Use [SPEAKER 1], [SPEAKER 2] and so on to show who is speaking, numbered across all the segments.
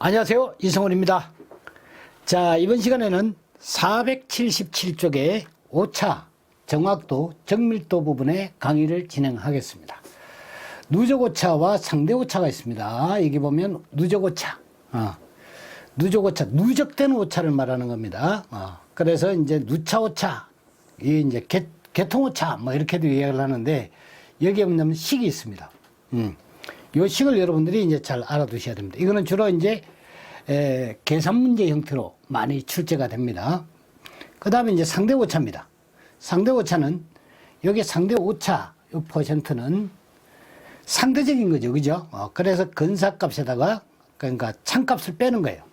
[SPEAKER 1] 안녕하세요, 이성훈입니다. 자, 이번 시간에는 477쪽의 오차, 정확도, 정밀도 부분의 강의를 진행하겠습니다. 누적 오차와 상대 오차가 있습니다. 여기 보면 누적 오차, 누적 오차, 누적된 오차를 말하는 겁니다. 그래서 이제 누차 오차, 이 이제 개통 오차, 뭐 이렇게도 이야기를 하는데 여기에 뭐냐면 식이 있습니다. 요 식을 여러분들이 이제 잘 알아두셔야 됩니다. 이거는 주로 이제 계산 문제 형태로 많이 출제가 됩니다. 그 다음에 이제 상대 오차입니다. 상대 오차는 여기 상대 오차 요 퍼센트는 상대적인 거죠, 그죠? 그래서 근사값에다가 그러니까 참값을 빼는 거예요.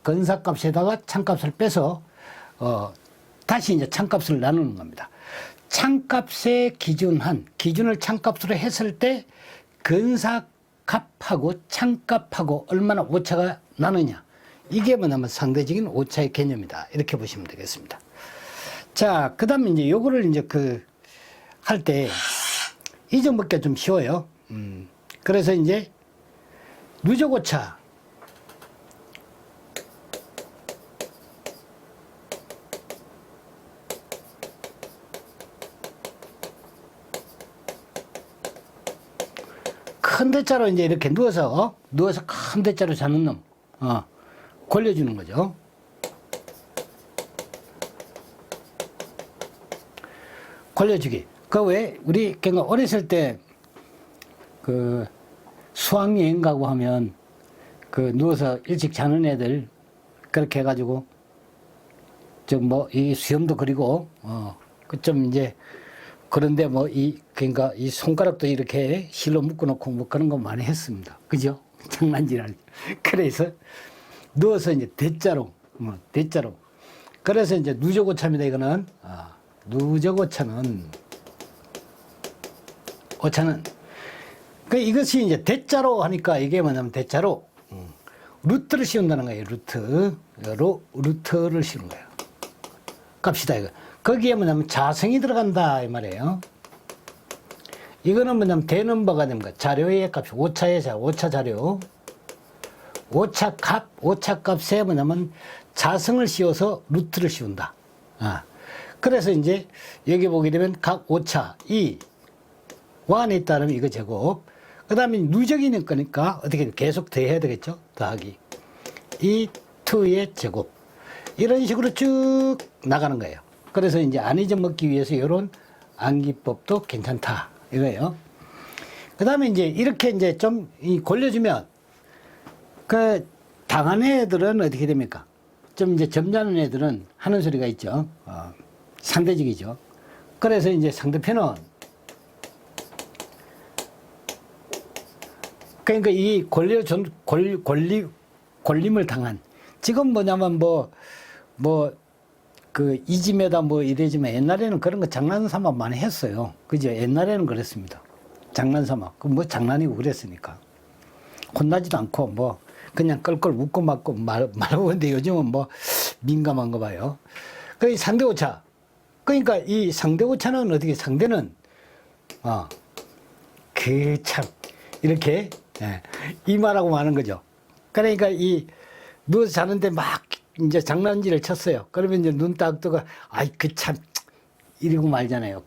[SPEAKER 1] 근사값에다가 참값을 빼서 다시 이제 참값을 나누는 겁니다. 참값에 기준을 참값으로 했을 때 근사값하고 참값하고 얼마나 오차가 나느냐. 이게 뭐냐면 상대적인 오차의 개념이다. 이렇게 보시면 되겠습니다. 자, 그 다음에 이제 요거를 이제 할 때 잊어먹기가 좀 쉬워요. 그래서 이제 누적 오차. 큰 대자로 이제 이렇게 누워서 큰 대자로 자는 놈, 걸려주는 거죠. 걸려주기. 그 왜, 우리, 그러니까 어렸을 때, 수학여행 가고 하면, 누워서 일찍 자는 애들, 그렇게 해가지고, 이 수염도 그리고, 좀 이제, 그런데 그러니까 이 손가락도 이렇게 실로 묶어놓고 뭐 그런 거 많이 했습니다. 그죠? 장난질할. 그래서 누워서 이제 대자로. 그래서 이제 누적 오차입니다, 이거는. 누적 오차는, 이것이 이제 대자로 하니까 이게 뭐냐면 대자로, 루트를 씌운다는 거예요, 루트를 씌우는 거예요. 값이다, 이거. 거기에 뭐냐면 자성이 들어간다 이 말이에요. 이거는 뭐냐면 대넘버가 됩니다. 자료의 값이 오차 자료. 오차 값에 뭐냐면 자성을 씌워서 루트를 씌운다. 그래서 이제 여기 보게 되면 각 오차 이 안에 있다면 이거 제곱. 그 다음에 누적이는 거니까 어떻게 계속 더해야 되겠죠. 더하기. 이 2의 제곱. 이런 식으로 쭉 나가는 거예요. 그래서 이제 안 잊어먹기 위해서 이런 암기법도 괜찮다 이거예요. 그 다음에 이제 이렇게 이제 좀 골려주면 당하는 애들은 어떻게 됩니까? 좀 이제 점잖은 애들은 하는 소리가 있죠. 상대적이죠. 그래서 이제 상대편은 그러니까 이 골림을 당한 지금 뭐냐면 이지매다 이래지만 옛날에는 그런 거 장난삼아 많이 했어요. 그죠? 옛날에는 그랬습니다. 장난삼아. 장난이고 그랬으니까. 혼나지도 않고 그냥 껄껄 웃고 맞고 말하고 근데 요즘은 민감한 거 봐요. 그 상대오차. 그러니까 이 상대오차는 어떻게 상대는 이렇게 이 말하고 마는 거죠. 그러니까 누워서 자는데 이제 장난질을 쳤어요. 그러면 이제 눈 딱 뜨고, 이러고 말잖아요.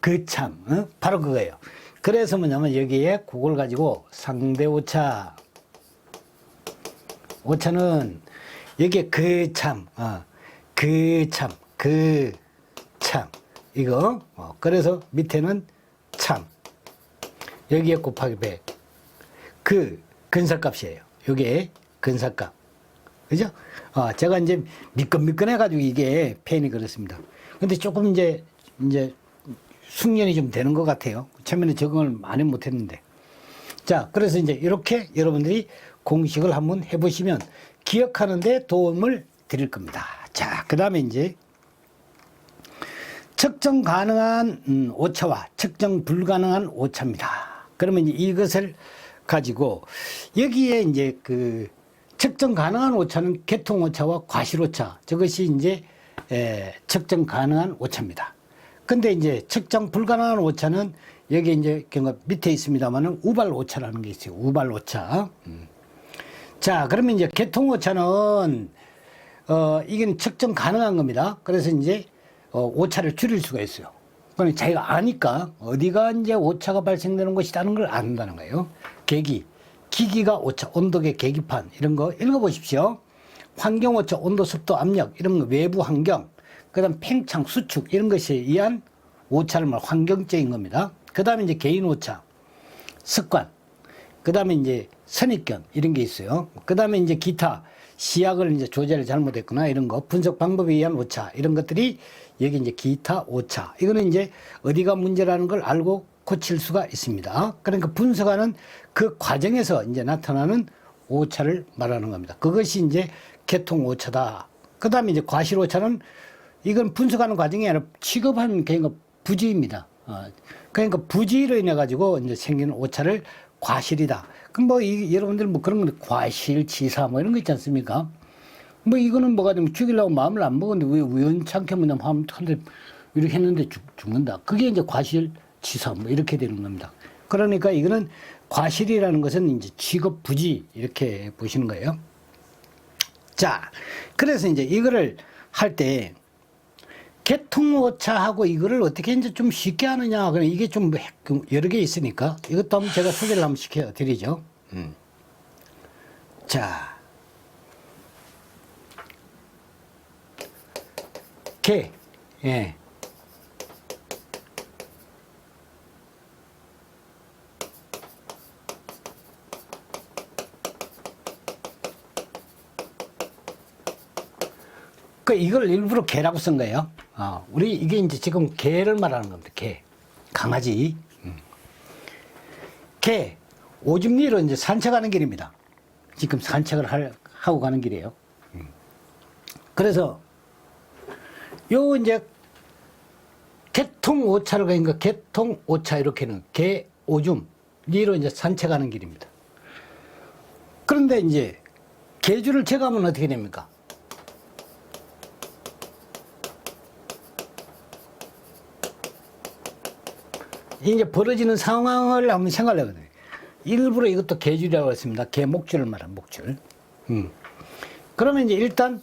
[SPEAKER 1] 바로 그거예요. 그래서 뭐냐면 여기에 그걸 가지고 상대 오차. 오차는 여기에 이거. 그래서 밑에는 참. 여기에 곱하기 100. 근사값이에요. 여기에 근사값. 그죠? 제가 이제 미끈미끈해가지고 이게 표현이 그렇습니다. 근데 조금 이제 숙련이 좀 되는 것 같아요. 처음에는 적응을 많이 못했는데. 자, 그래서 이제 이렇게 여러분들이 공식을 한번 해보시면 기억하는데 도움을 드릴 겁니다. 자, 그 다음에 이제 측정 가능한 오차와 측정 불가능한 오차입니다. 그러면 이것을 가지고 여기에 이제 측정 가능한 오차는 개통 오차와 과실 오차. 저것이 이제 측정 가능한 오차입니다. 근데 이제 측정 불가능한 오차는 여기 이제 밑에 있습니다만은 우발 오차라는 게 있어요. 우발 오차. 자, 그러면 이제 개통오차는, 이게 측정 가능한 겁니다. 그래서 이제, 오차를 줄일 수가 있어요. 그러니까 자기가 아니까 어디가 이제 오차가 발생되는 것이라는 걸 안다는 거예요. 계기, 기기가 오차, 온도계, 계기판, 이런 거 읽어보십시오. 환경 오차, 온도, 습도, 압력, 이런 거 외부 환경, 그 다음 팽창, 수축, 이런 것에 의한 오차를 말 환경적인 겁니다. 그 다음에 이제 개인 오차, 습관, 그 다음에 이제 선입견, 이런 게 있어요. 그 다음에 이제 기타, 시약을 이제 조제를 잘못했거나 이런 거, 분석 방법에 의한 오차, 이런 것들이 여기 이제 기타 오차. 이거는 이제 어디가 문제라는 걸 알고 고칠 수가 있습니다. 그러니까 분석하는 그 과정에서 이제 나타나는 오차를 말하는 겁니다. 그것이 이제 개통 오차다. 그 다음에 이제 과실 오차는 이건 분석하는 과정이 아니라 취급한 그러니까 부지입니다. 그러니까 부지로 인해 가지고 이제 생기는 오차를 과실이다. 그럼 뭐 여러분들 뭐 그런 건 과실치사 뭐 이런 거 있지 않습니까? 뭐 이거는 뭐가 되면 죽이려고 마음을 안 먹었는데 왜 우연찮게 뭐냐 한테 이렇게 했는데 죽는다. 그게 이제 과실치사 뭐 이렇게 되는 겁니다. 그러니까 이거는 과실이라는 것은 이제 취급 부지 이렇게 보시는 거예요. 자, 그래서 이제 이거를 할 때 개통오차하고 이거를 어떻게 이제 좀 쉽게 하느냐. 그럼 이게 좀 여러 개 있으니까 이것도 한번 제가 소개를 한번 시켜드리죠. 자, 개, 예. 그 이걸 일부러 개라고 쓴 거예요. 우리 이게 이제 지금 개를 말하는 겁니다. 개, 강아지. 개, 오줌 리로 이제 산책하는 길입니다. 지금 산책을 하고 가는 길이에요. 그래서 요 이제 개통 오차를 가니까 개통 오차 이렇게는 개, 오줌 리로 이제 산책하는 길입니다. 그런데 이제 개주를 제거하면 어떻게 됩니까? 이제 벌어지는 상황을 한번 생각을 해보세요. 일부러 이것도 개줄이라고 했습니다. 개 목줄을 말하는 목줄. 그러면 이제 일단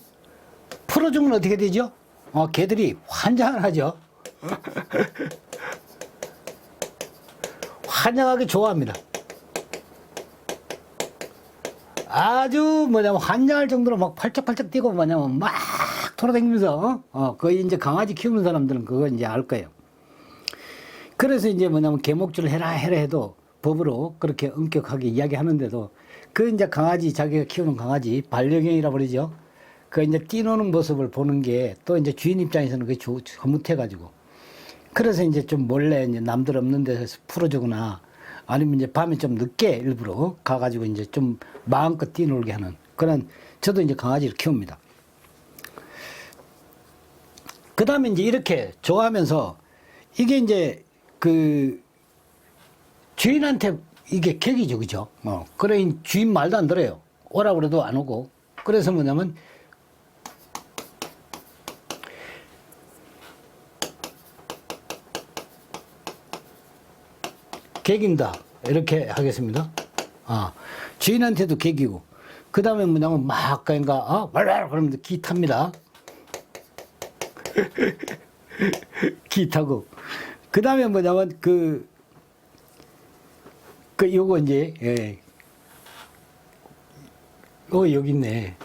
[SPEAKER 1] 풀어주면 어떻게 되죠? 개들이 환장을 하죠. 환장하게 좋아합니다. 아주 뭐냐면 환장할 정도로 막 팔짝팔짝 뛰고 뭐냐면 막 돌아다니면서, 거의 이제 강아지 키우는 사람들은 그거 이제 알 거예요. 그래서 이제 뭐냐면 개목줄을 해라 해도 법으로 그렇게 엄격하게 이야기하는데도 그 이제 강아지 자기가 키우는 강아지 반려견이라 그러죠. 그 이제 뛰노는 모습을 보는 게 또 이제 주인 입장에서는 그게 흐뭇해가지고 그래서 이제 좀 몰래 이제 남들 없는 데서 풀어주거나 아니면 이제 밤에 좀 늦게 일부러 가가지고 이제 좀 마음껏 뛰놀게 하는 그런 저도 이제 강아지를 키웁니다. 그 다음에 이제 이렇게 좋아하면서 이게 이제 그 주인한테 이게 객이죠, 그죠? 그래 주인 말도 안 들어요. 오라 그래도 안 오고. 그래서 뭐냐면 객인다 이렇게 하겠습니다. 주인한테도 객이고 그 다음에 뭐냐면 막 그러니까 말말 그러면 기 탑니다. 기 타고 그 다음에 뭐냐면 요거 이제, 예. 여기 있네.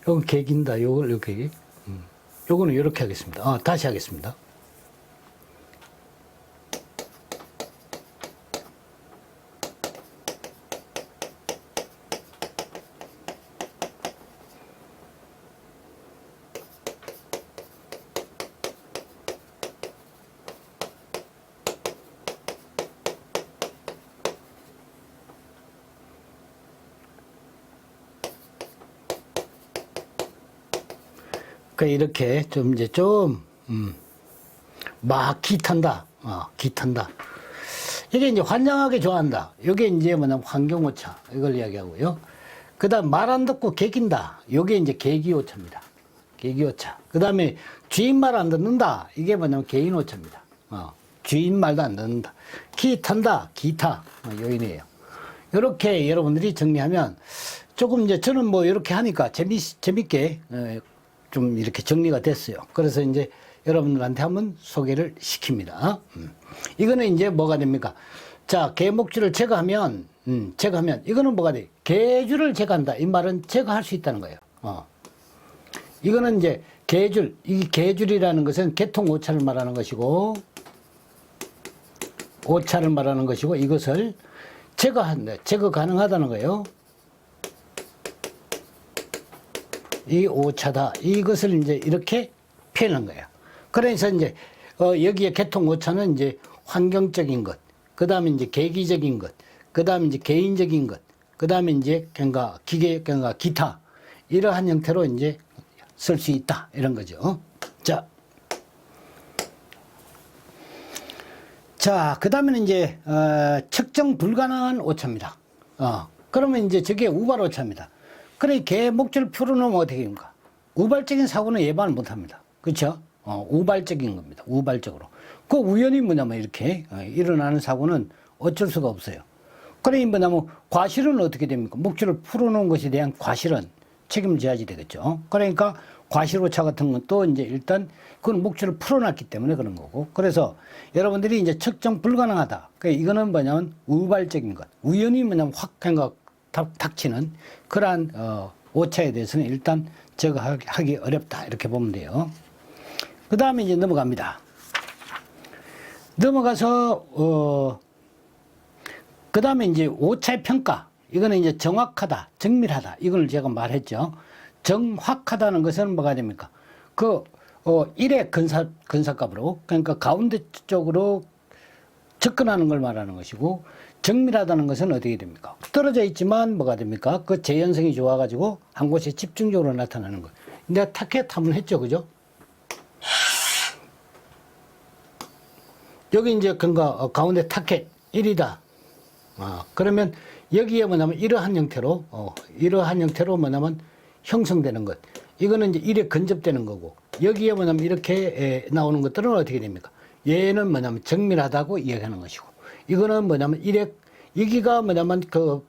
[SPEAKER 1] 요거 개긴다. 요걸 이렇게. 요거는 이렇게 하겠습니다. 다시 하겠습니다. 이렇게 좀 이제 막 기탄다. 기탄다. 이게 이제 환장하게 좋아한다. 이게 이제 뭐냐면 환경오차. 이걸 이야기하고요. 그 다음 말 안 듣고 개긴다. 이게 이제 계기오차입니다. 계기오차. 그 다음에 주인 말 안 듣는다. 이게 뭐냐면 개인오차입니다. 주인 말도 안 듣는다. 기 탄다. 기타. 요인이에요. 이렇게 여러분들이 정리하면 조금 이제 저는 뭐 이렇게 하니까 재밌게 좀 이렇게 정리가 됐어요. 그래서 이제 여러분들한테 한번 소개를 시킵니다. 이거는 이제 뭐가 됩니까? 자, 계목줄을 제거하면, 이거는 뭐가 돼? 계줄을 제거한다. 이 말은 제거할 수 있다는 거예요. 이거는 이제 계줄, 이 계줄이라는 것은 계통 오차를 말하는 것이고, 오차를 말하는 것이고, 이것을 제거한다. 제거 가능하다는 거예요. 이 오차다. 이것을 이제 이렇게 표현한 거예요. 그래서 이제, 여기에 계통 오차는 이제 환경적인 것, 그 다음에 이제 계기적인 것, 그 다음에 이제 개인적인 것, 그 다음에 이제 기타. 이러한 형태로 이제 쓸 수 있다. 이런 거죠. 자, 그 다음에는 이제, 측정 불가능한 오차입니다. 그러면 이제 저게 우발 오차입니다. 그래, 계목줄 풀어놓으면 어떻게 됩니까? 우발적인 사고는 예방을 못 합니다. 그렇죠? 우발적인 겁니다. 우발적으로. 그 우연히 뭐냐면 이렇게 일어나는 사고는 어쩔 수가 없어요. 그러니 뭐냐면 과실은 어떻게 됩니까? 목줄을 풀어놓은 것에 대한 과실은 책임을 져야지 되겠죠. 그러니까 과실오차 같은 것도 이제 일단 그건 목줄을 풀어놨기 때문에 그런 거고. 그래서 여러분들이 이제 측정 불가능하다. 그러니까 이거는 뭐냐면 우발적인 것. 우연히 뭐냐면 확 닥치는 그러한 오차에 대해서는 일단 제거하기 어렵다. 이렇게 보면 돼요. 그 다음에 이제 넘어갑니다. 넘어가서, 그 다음에 이제 오차의 평가. 이거는 이제 정확하다, 정밀하다. 이걸 제가 말했죠. 정확하다는 것은 뭐가 됩니까? 그, 1의 근사값으로, 그러니까 가운데 쪽으로 접근하는 걸 말하는 것이고, 정밀하다는 것은 어떻게 됩니까? 떨어져 있지만 뭐가 됩니까? 그 재현성이 좋아가지고 한 곳에 집중적으로 나타나는 거. 내가 타켓 한번 했죠, 그죠? 여기 이제 그러니까 가운데 타켓 1이다. 그러면 여기에 뭐냐면 이러한 형태로 뭐냐면 형성되는 것. 이거는 이제 1에 근접되는 거고, 여기에 뭐냐면 이렇게 나오는 것들은 어떻게 됩니까? 얘는 뭐냐면 정밀하다고 이야기하는 것이고, 이거는 뭐냐면 1에, 여기가 뭐냐면 그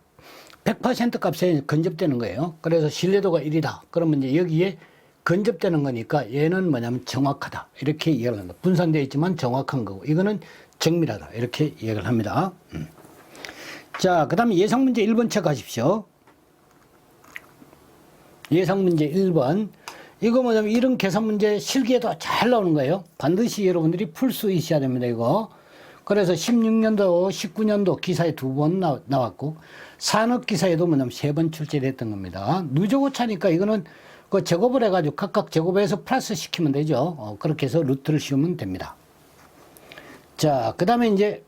[SPEAKER 1] 100% 값에 근접되는 거예요. 그래서 신뢰도가 1이다. 그러면 이제 여기에 근접되는 거니까 얘는 뭐냐면 정확하다. 이렇게 이야기를 합니다. 분산되어 있지만 정확한 거고, 이거는 정밀하다. 이렇게 이야기를 합니다. 자, 그 다음에 예상 문제 1번 체크하십시오. 예상 문제 1번. 이거 뭐냐면 이런 계산 문제 실기에도 잘 나오는 거예요. 반드시 여러분들이 풀 수 있어야 됩니다, 이거. 그래서 16년도, 19년도 기사에 2번 나왔고, 산업기사에도 뭐냐면 3번 출제를 했던 겁니다. 누적오차니까 이거는 그 제곱을 해가지고 각각 제곱해서 플러스 시키면 되죠. 그렇게 해서 루트를 씌우면 됩니다. 자, 그 다음에 이제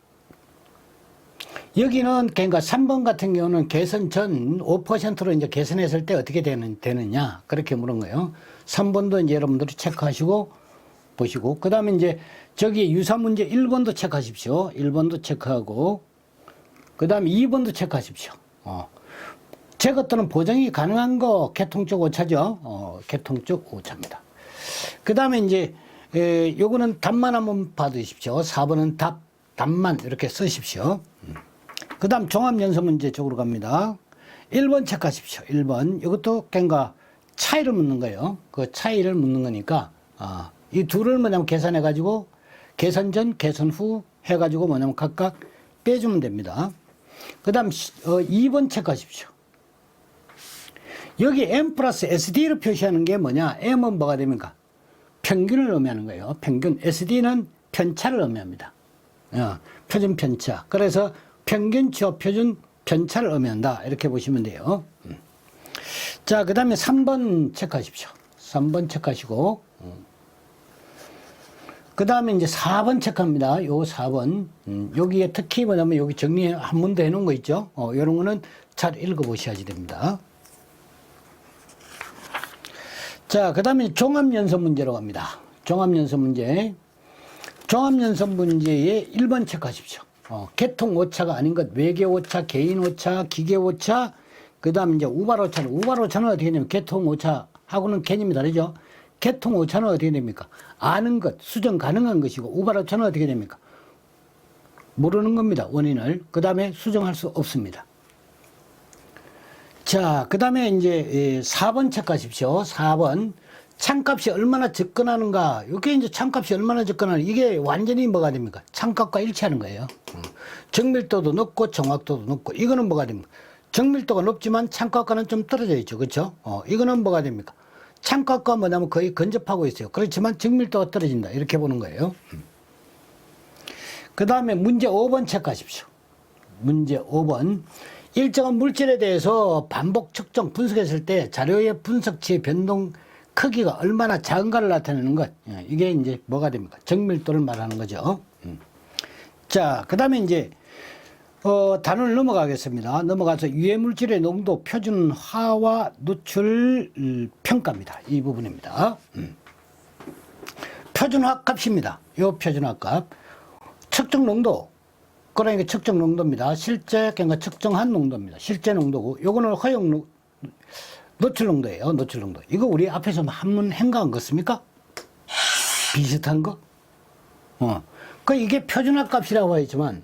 [SPEAKER 1] 여기는 그러니까 3번 같은 경우는 개선 전 5%로 이제 개선했을 때 어떻게 되느냐 그렇게 물은 거예요. 3번도 이제 여러분들이 체크하시고 보시고, 그 다음에 이제 저기 유사 문제 1번도 체크하십시오. 1번도 체크하고, 그 다음에 2번도 체크하십시오. 제 것들은 보정이 가능한 거 계통적 오차죠. 계통적 오차입니다. 그 다음에 이제 요거는 답만 한번 봐두십시오. 4번은 답만 이렇게 쓰십시오. 그 다음 종합연서 문제 쪽으로 갑니다. 1번 체크하십시오. 1번. 이것도 그러니까 차이를 묻는 거예요. 그 차이를 묻는 거니까, 이 둘을 뭐냐면 계산해가지고, 계산 전, 계산 후 해가지고 뭐냐면 각각 빼주면 됩니다. 그 다음 2번 체크하십시오. 여기 M 플러스 SD를 표시하는 게 뭐냐? M은 뭐가 됩니까? 평균을 의미하는 거예요. 평균. SD는 편차를 의미합니다. 표준 편차. 그래서 평균치와 표준 편차를 의미한다. 이렇게 보시면 돼요. 자, 그 다음에 3번 체크하십시오. 3번 체크하시고, 그 다음에 이제 4번 체크합니다. 요 4번. 여기에 특히 뭐냐면 여기 정리 한 번 더 해놓은 거 있죠? 요런 거는 잘 읽어보셔야지 됩니다. 자, 그 다음에 종합연서 문제로 갑니다. 종합연서 문제. 종합연서 문제에 1번 체크하십시오. 계통 오차가 아닌 것, 외계 오차, 개인 오차, 기계 오차, 그 다음에 이제 우발 오차는, 우발 오차는 어떻게 되냐면 계통 오차하고는 개념이 다르죠. 계통 오차는 어떻게 됩니까? 아는 것, 수정 가능한 것이고, 우발 오차는 어떻게 됩니까? 모르는 겁니다, 원인을. 그 다음에 수정할 수 없습니다. 자, 그 다음에 이제 4번 체크하십시오. 4번. 창값이 얼마나 접근하는가. 이게 이제 창값이 얼마나 접근하는가. 이게 완전히 뭐가 됩니까? 창값과 일치하는 거예요. 정밀도도 높고 정확도도 높고. 이거는 뭐가 됩니까? 정밀도가 높지만 창값과는 좀 떨어져 있죠. 그렇죠? 이거는 뭐가 됩니까? 창값과 뭐냐면 거의 근접하고 있어요. 그렇지만 정밀도가 떨어진다. 이렇게 보는 거예요. 그 다음에 문제 5번 체크하십시오. 문제 5번. 일정한 물질에 대해서 반복 측정 분석했을 때 자료의 분석치의 변동 크기가 얼마나 작은가를 나타내는 것. 이게 이제 뭐가 됩니까? 정밀도를 말하는 거죠. 자, 그 다음에 이제, 단원을 넘어가겠습니다. 넘어가서 유해물질의 농도 표준화와 노출 평가입니다. 이 부분입니다. 표준화 값입니다. 요 표준화 값. 측정 농도. 그러니까 측정 농도입니다. 실제, 그러니까 측정한 농도입니다. 실제 농도고, 요거는 허용 노출 농도예요. 노출 농도. 이거 우리 앞에서 한번 행가한 것습니까? 비슷한 거? 그 이게 표준화 값이라고 하지만,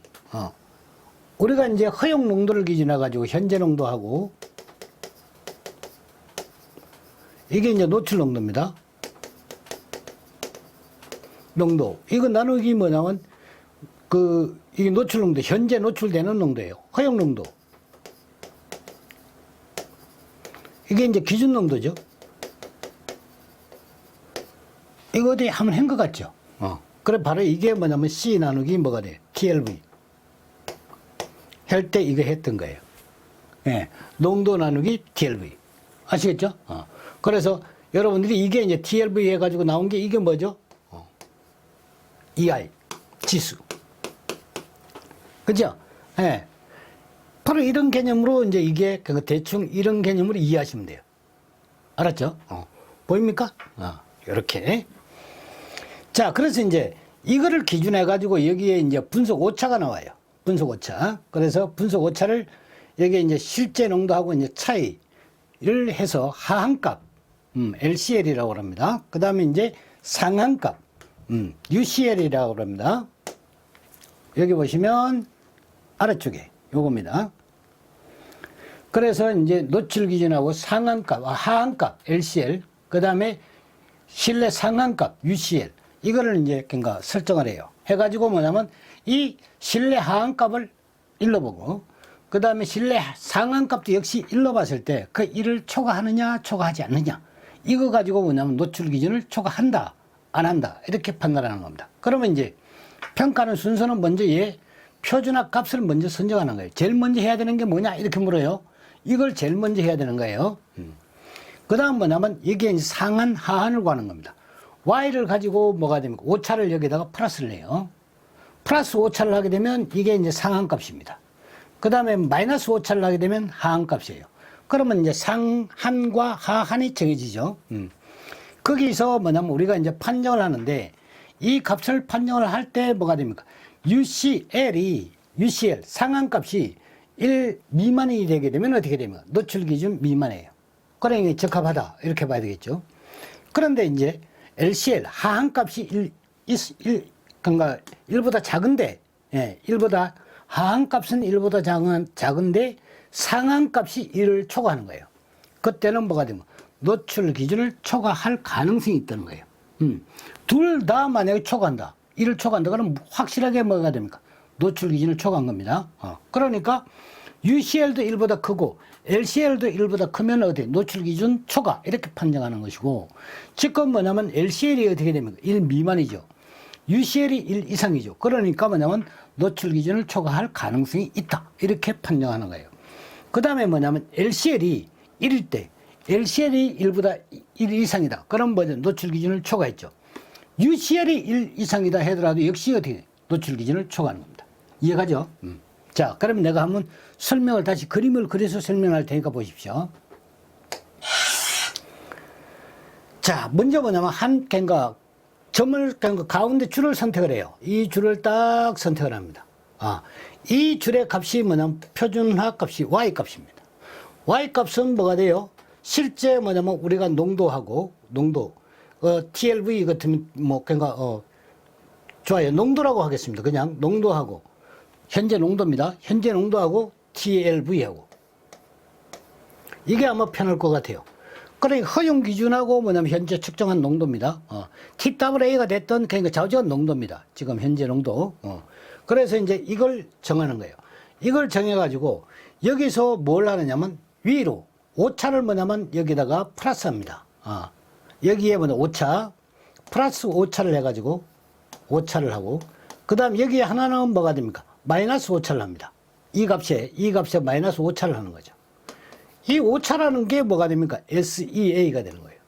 [SPEAKER 1] 우리가 이제 허용 농도를 기준해 가지고 현재 농도하고, 이게 이제 노출 농도입니다. 농도. 이거 나누기 뭐냐면, 이게 노출 농도, 현재 노출되는 농도예요. 허용 농도. 이게 이제 기준 농도죠. 이거 어디 한번 한 것 같죠? 그래, 바로 이게 뭐냐면 C 나누기 뭐가 돼요? TLV. 할 때 이거 했던 거예요. 예. 농도 나누기 TLV. 아시겠죠? 그래서 여러분들이 이게 이제 TLV 해가지고 나온 게 이게 뭐죠? EI. 지수. 그죠? 예. 바로 이런 개념으로 이제 이게 대충 이런 개념으로 이해하시면 돼요. 알았죠? 보입니까? 요렇게. 자, 그래서 이제 이거를 기준해 가지고 여기에 이제 분석 오차가 나와요. 분석 오차. 그래서 분석 오차를 여기에 이제 실제 농도하고 이제 차이를 해서 하한값, LCL이라고 합니다. 그 다음에 이제 상한값, UCL이라고 합니다. 여기 보시면 아래쪽에 요겁니다. 그래서 이제 노출 기준하고 상한값, 하한값 LCL, 그 다음에 실내 상한값 UCL, 이거를 이제 그러니까 설정을 해요. 해가지고 뭐냐면 이 실내 하한값을 일러보고, 그 다음에 실내 상한값도 역시 일러봤을 때 그 1을 초과하느냐 초과하지 않느냐, 이거 가지고 뭐냐면 노출 기준을 초과한다 안 한다 이렇게 판단하는 겁니다. 그러면 이제 평가하는 순서는 먼저 얘 표준화 값을 먼저 선정하는 거예요. 제일 먼저 해야 되는 게 뭐냐 이렇게 물어요. 이걸 제일 먼저 해야 되는 거예요. 그 다음 뭐냐면 여기에 이제 상한 하한을 구하는 겁니다. Y를 가지고 뭐가 됩니까? 오차를 여기다가 플러스를 해요. 플러스 오차를 하게 되면 이게 이제 상한 값입니다. 그 다음에 마이너스 오차를 하게 되면 하한 값이에요. 그러면 이제 상한과 하한이 정해지죠. 거기서 뭐냐면 우리가 이제 판정을 하는데, 이 값을 판정을 할 때 뭐가 됩니까? UCL 상한값이 1 미만이 되게 되면 어떻게 됩니까? 노출 기준 미만이에요. 그러니 적합하다 이렇게 봐야 되겠죠. 그런데 이제 LCL 하한값이 1 그러니까 1보다 작은데, 예, 1보다 하한값은 1보다 작은데 상한값이 1을 초과하는 거예요. 그때는 뭐가 됩니까? 노출 기준을 초과할 가능성이 있다는 거예요. 둘 다 만약에 초과한다, 1을 초과한다, 그러면 확실하게 뭐가 됩니까? 노출 기준을 초과한 겁니다. 그러니까 UCL도 1보다 크고 LCL도 1보다 크면 어디 노출 기준 초과 이렇게 판정하는 것이고, 지금 뭐냐면 LCL이 어떻게 됩니까? 1 미만이죠. UCL이 1 이상이죠. 그러니까 뭐냐면 노출 기준을 초과할 가능성이 있다 이렇게 판정하는 거예요. 그 다음에 뭐냐면 LCL이 1일 때, LCL이 1보다 1 이상이다. 그럼 뭐죠? 노출 기준을 초과했죠. UCL이 1 이상이다 하더라도 역시 어떻게 노출 기준을 초과하는 겁니다. 이해가죠? 자, 그러면 내가 한번 설명을 다시 그림을 그려서 설명할 테니까 보십시오. 자, 먼저 뭐냐면 그러니까 점을, 그러니까 가운데 줄을 선택을 해요. 이 줄을 딱 선택을 합니다. 이 줄의 값이 뭐냐면 표준화 값이 Y 값입니다. Y 값은 뭐가 돼요? 실제 뭐냐면 우리가 농도하고, TLV 같은, 그러니까, 좋아요. 농도라고 하겠습니다. 그냥 농도하고, 현재 농도입니다. 현재 농도하고 TLV하고. 이게 아마 편할 것 같아요. 그러니까 허용 기준하고 뭐냐면 현재 측정한 농도입니다. TA가 됐던 그러니까 좌우지간 농도입니다. 지금 현재 농도. 그래서 이제 이걸 정하는 거예요. 이걸 정해가지고 여기서 뭘 하느냐면 위로 오차를 뭐냐면 여기다가 플러스합니다. 여기에 뭐냐 오차 플러스 오차를 해가지고 오차를 하고 그 다음 여기에 하나는 뭐가 됩니까? 마이너스 오차를 합니다. 이 값에 마이너스 오차를 하는 거죠. 이 오차라는 게 뭐가 됩니까? SEA가 되는 거예요.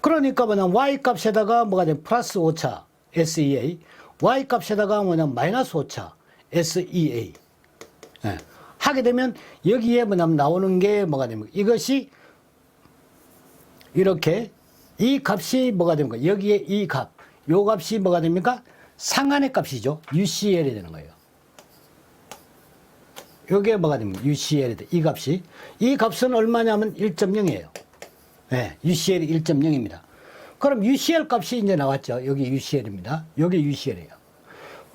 [SPEAKER 1] 그러니까 뭐냐 Y값에다가 뭐가 되면 플러스 오차 SEA Y값에다가 뭐냐 마이너스 오차 SEA 예. 하게 되면 여기에 뭐냐면 나오는 게 뭐가 됩니까? 이것이 이렇게 이 값이 뭐가 됩니까? 여기에 이 값, 요 값이 뭐가 됩니까? 상한의 값이죠. UCL이 되는 거예요. 요게 뭐가 됩니까? UCL이 돼. 이 값이. 이 값은 얼마냐면 1.0이에요. 네, UCL이 1.0입니다. 그럼 UCL 값이 이제 나왔죠. 여기 UCL입니다. 여기 UCL이에요.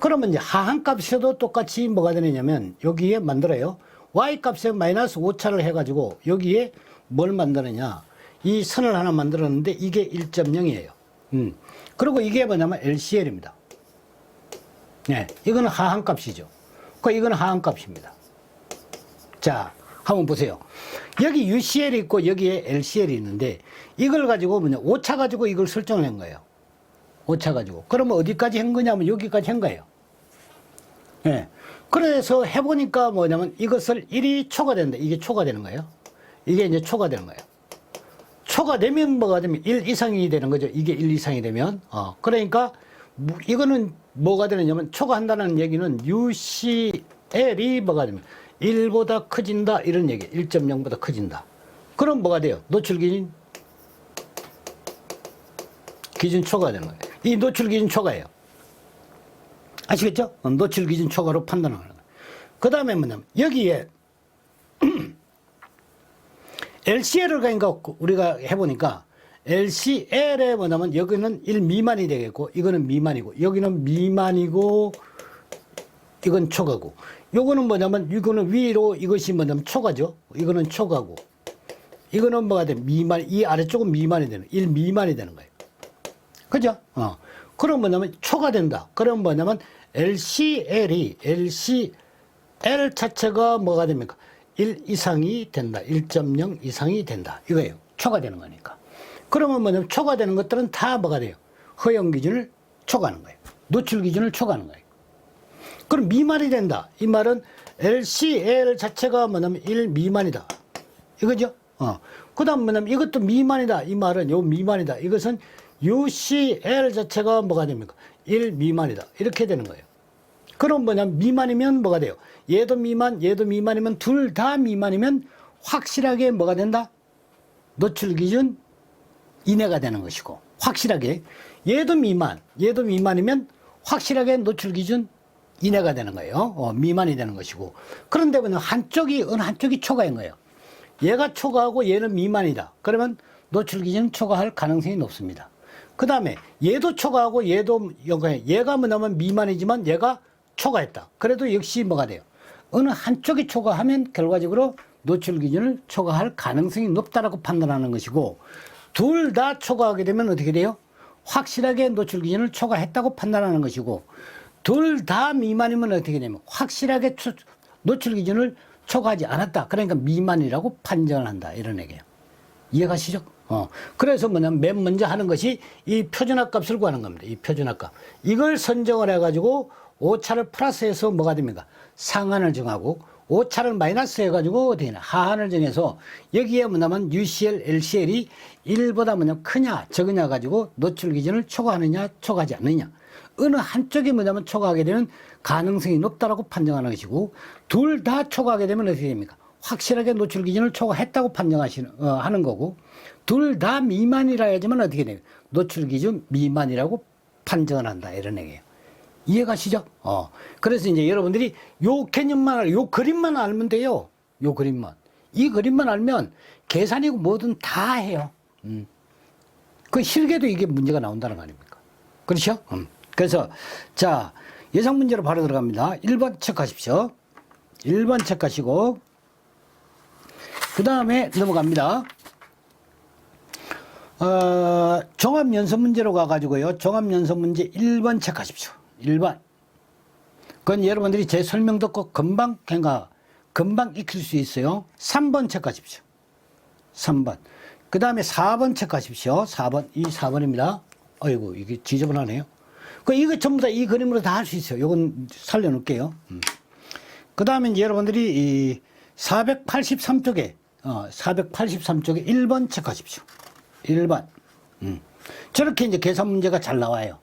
[SPEAKER 1] 그러면 이제 하한 값에도 똑같이 뭐가 되느냐면 여기에 만들어요. Y 값에 마이너스 5차를 해가지고 여기에 뭘 만드느냐. 이 선을 하나 만들었는데 이게 1.0이에요. 그리고 이게 뭐냐면 LCL입니다. 네, 이거는 하한 값이죠. 이거는 하한 값입니다. 자, 한번 보세요. 여기 UCL이 있고 여기에 LCL이 있는데 이걸 가지고 뭐냐 오차 가지고 이걸 설정을 한 거예요. 오차 가지고. 그러면 어디까지 한 거냐면 여기까지 한 거예요. 예. 네. 그래서 해보니까 뭐냐면 이것을 1이 초과된다. 이게 초과되는 거예요. 이게 이제 초과되는 거예요. 초과되면 뭐가 되면 1 이상이 되는 거죠. 이게 1 이상이 되면. 그러니까 이거는 뭐가 되느냐면 초과한다는 얘기는 UCL이 뭐가 되면 1보다 커진다 이런 얘기. 1.0보다 커진다. 그럼 뭐가 돼요? 노출 기준 초과되는 거예요. 이 노출 기준 초과예요. 아시겠죠? 노출 기준 초과로 판단하는 거예요. 그 다음에 뭐냐면 여기에 LCL을 그러니까 우리가 해보니까 LCL에 뭐냐면 여기는 1 미만이 되겠고 이거는 미만이고 여기는 미만이고 이건 초과고 요거는 뭐냐면 이거는 위로 이것이 뭐냐면 초과죠. 이거는 초과고 이거는 뭐가 돼? 미만. 이 아래쪽은 미만이 되는 1 미만이 되는 거예요. 그죠? 그럼 뭐냐면 초과된다. 그럼 뭐냐면 LCL 자체가 뭐가 됩니까? 1 이상이 된다. 1.0 이상이 된다. 이거예요. 초과되는 거니까. 그러면 뭐냐면 초과되는 것들은 다 뭐가 돼요? 허용 기준을 초과하는 거예요. 노출 기준을 초과하는 거예요. 그럼 미만이 된다. 이 말은 LCL 자체가 뭐냐면 1 미만이다. 이거죠? 그 다음 뭐냐면 이것도 미만이다. 이 말은 요 미만이다. 이것은 UCL 자체가 뭐가 됩니까? 1 미만이다. 이렇게 되는 거예요. 그럼 뭐냐면 미만이면 뭐가 돼요? 얘도 미만이면 둘 다 미만이면 확실하게 뭐가 된다? 노출 기준 이내가 되는 것이고 확실하게 얘도 미만이면 확실하게 노출 기준 이내가 되는 거예요. 미만이 되는 것이고 그런데 뭐냐 어느 한쪽이 초과인 거예요. 얘가 초과하고 얘는 미만이다. 그러면 노출 기준 초과할 가능성이 높습니다. 그 다음에 얘도 초과하고 얘가 뭐냐면 미만이지만 얘가 초과했다. 그래도 역시 뭐가 돼요? 어느 한쪽이 초과하면 결과적으로 노출 기준을 초과할 가능성이 높다라고 판단하는 것이고 둘 다 초과하게 되면 어떻게 돼요? 확실하게 노출 기준을 초과했다고 판단하는 것이고 둘 다 미만이면 어떻게 되냐면 확실하게 노출 기준을 초과하지 않았다. 그러니까 미만이라고 판정을 한다. 이런 얘기예요. 이해가시죠? 그래서 뭐냐면 맨 먼저 하는 것이 이 표준화 값을 구하는 겁니다. 이 표준화 값. 이걸 선정을 해가지고 오차를 플러스해서 뭐가 됩니까? 상한을 정하고 오차를 마이너스 해가지고 어떻게 되나? 하한을 정해서 여기에 뭐냐면 UCL, LCL이 1보다 뭐냐면 크냐, 적으냐 가지고 노출 기준을 초과하느냐, 초과하지 않느냐. 어느 한쪽이 뭐냐면 초과하게 되는 가능성이 높다라고 판정하는 것이고 둘 다 초과하게 되면 어떻게 됩니까? 확실하게 노출 기준을 초과했다고 하는 거고 둘 다 미만이라 해야지만 어떻게 돼요? 노출 기준 미만이라고 판정을 한다. 이런 얘기예요. 이해가시죠? 그래서 이제 여러분들이 요 개념만, 요 그림만 알면 돼요. 요 그림만. 이 그림만 알면 계산이고 뭐든 다 해요. 그 실계도 이게 문제가 나온다는 거 아닙니까? 그렇죠? 그래서, 자, 예상 문제로 바로 들어갑니다. 1번 체크하십시오. 1번 체크하시고 그 다음에 넘어갑니다. 종합연습 문제로 가가지고요. 종합연습 문제 1번 체크하십시오. 1번. 그건 여러분들이 제 설명 듣고 금방 익힐 수 있어요. 3번 체크하십시오. 3번. 그 다음에 4번 체크하십시오. 4번. 이 4번입니다. 아이고, 이게 지저분하네요. 이거 전부 다 이 그림으로 다 할 수 있어요. 요건 살려놓을게요. 그 다음에 이제 여러분들이 이 483쪽에, 483쪽에 1번 체크하십시오. 1번. 저렇게 이제 계산 문제가 잘 나와요.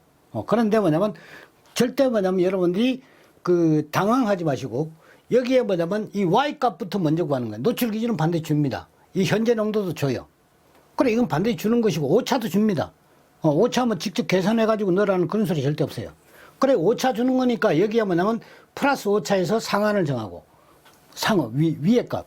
[SPEAKER 1] 그런데 뭐냐면, 절대 뭐냐면 여러분들이 당황하지 마시고, 여기에 뭐냐면 이 Y 값부터 먼저 구하는 거예요. 노출 기준은 반드시 줍니다. 이 현재 농도도 줘요. 그래, 이건 반드시 주는 것이고, 오차도 줍니다. 오차 뭐 직접 계산해가지고 넣으라는 그런 소리 절대 없어요. 그래, 오차 주는 거니까 여기에 뭐냐면 플러스 오차에서 상한을 정하고, 위에 값.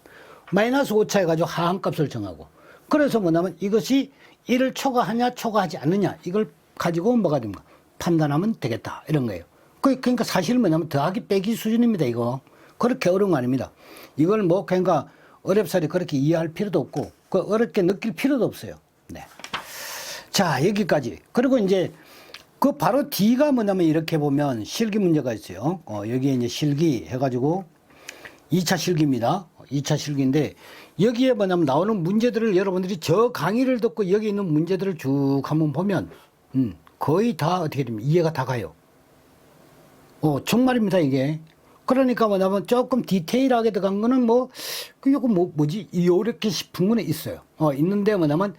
[SPEAKER 1] 마이너스 오차 해가지고 하한 값을 정하고. 그래서 뭐냐면 이것이 1을 초과하냐, 초과하지 않느냐, 이걸 가지고 뭐가 됩니까? 판단하면 되겠다. 이런 거예요. 그러니까 사실 뭐냐면 더하기 빼기 수준입니다, 이거. 그렇게 어려운 거 아닙니다. 이걸 뭐, 그러니까 어렵사리 그렇게 이해할 필요도 없고, 어렵게 느낄 필요도 없어요. 네. 자, 여기까지. 그리고 이제 바로 D가 뭐냐면 이렇게 보면 실기 문제가 있어요. 여기에 이제 실기 해가지고 2차 실기입니다. 2차 실기인데 여기에 뭐냐면 나오는 문제들을 여러분들이 저 강의를 듣고 여기 있는 문제들을 쭉 한번 보면 거의 다 어떻게 됩니까? 이해가 다 가요. 정말입니다, 이게. 그러니까 뭐냐면 조금 디테일하게 들어간 거는 이거 뭐지? 이렇게 싶은 거는 있어요. 있는데 뭐냐면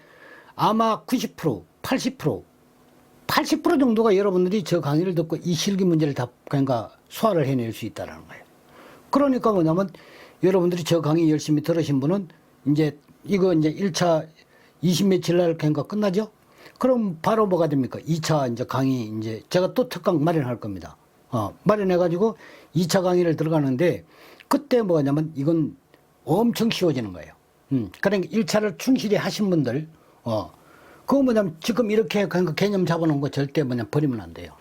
[SPEAKER 1] 아마 90%, 80% 정도가 여러분들이 저 강의를 듣고 이 실기 문제를 다 그러니까 소화를 해낼 수 있다는 거예요. 그러니까 뭐냐면 여러분들이 저 강의 열심히 들으신 분은 이제 이거 이제 1차 20 며칠 날 그러니까 끝나죠? 그럼 바로 뭐가 됩니까? 2차 이제 강의 이제 제가 또 특강 마련할 겁니다. 마련해가지고 2차 강의를 들어가는데 그때 뭐냐면 이건 엄청 쉬워지는 거예요. 그러니까 1차를 충실히 하신 분들, 그거 뭐냐면 지금 이렇게 그러니까 개념 잡아놓은 거 절대 버리면 안 돼요.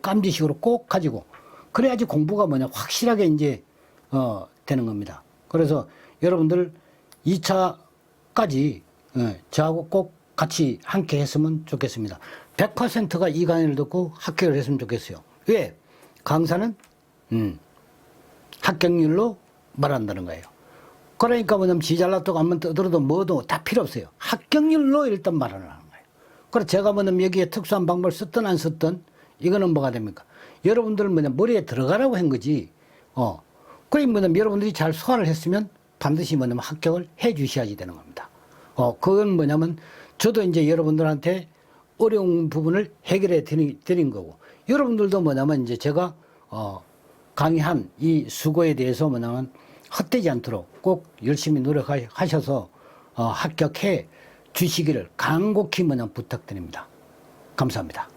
[SPEAKER 1] 깜지식으로 꼭 가지고. 그래야지 공부가 확실하게 이제, 되는 겁니다. 그래서 여러분들 2차까지, 저하고 꼭 같이 함께 했으면 좋겠습니다. 100%가 이 강의를 듣고 합격을 했으면 좋겠어요. 왜? 강사는, 합격률로 말한다는 거예요. 그러니까 지 잘났다고 한번 떠들어도 뭐도 다 필요 없어요. 합격률로 일단 말하는 거예요. 그래서 제가 여기에 특수한 방법을 썼든 안 썼든 이거는 뭐가 됩니까? 여러분들 머리에 들어가라고 한 거지. 그래 여러분들이 잘 소화를 했으면 반드시 합격을 해 주셔야지 되는 겁니다. 그건 저도 이제 여러분들한테 어려운 부분을 해결해 드린 거고, 여러분들도 이제 제가 강의한 이 수고에 대해서 헛되지 않도록 꼭 열심히 노력하셔서 합격해 주시기를 간곡히 부탁드립니다. 감사합니다.